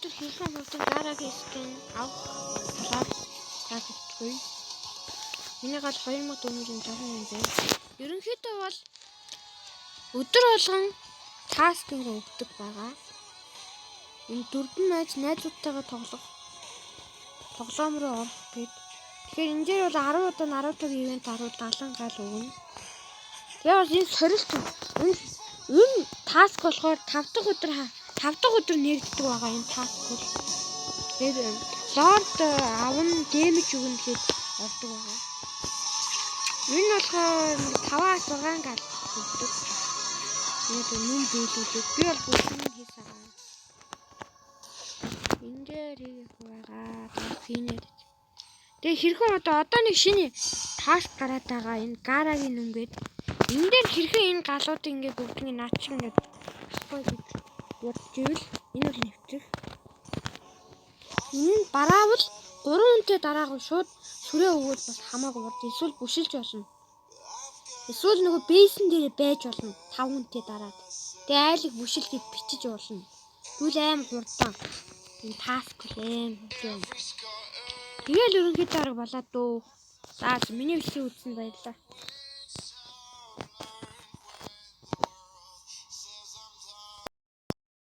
Тэр хийхэн хурдан гарагийн скин авах таахгүй. Миний гал 2450 байна. Ерөнхийдөө бол өдөр болгон таскинг өгдөг байгаа. Энэ дөрвөн найз найзуудтайгаа тоглоом руу орох гээд. Тэгэхээр энэ дээр бол 10 удаа Наруто ивент харуул 70 гал өгнө. Тэгээ бас энэ сорилт энэ таск болохоор 5 дахь өдөр нэрддэг байгаа энэ таск бол. Тэгээд лорд аван дэмэж өгнө гэхэд ордог байгаа. Энэ болохоор 5-аас 6 гал өгдөг. Тэгээд нүн биелүүлээд би бол бүгд хийсэн байгаа. Энэ дээр хийх байгаа. Финэд. Тэгээ хэрхэн одоо нэг шинэ таск гараад байгаа энэ гарагийн нүнгээд энэ дээр хэрхэн энэ галуудыг ингээд бүгднийг наач ингээд асууж бодчихвэл энэ бол нэвтрэх. Энэ нь бараавал 3 хүнтэй дараагаар шууд сүрээ өгөөд бас хамаагүй болд. Эсвэл бүшилж болно. Эсвэл нөгөө бейсэн дээр байж болно 5 хүнтэй дараад. Тэгээ айлыг бүшилгээд бичиж болно. Түл аим хурдан. Энэ таск аим хурдан. Тэгэл ерөнхийдөө арга болоод дөө. За миний видео үзсэнд баярлалаа.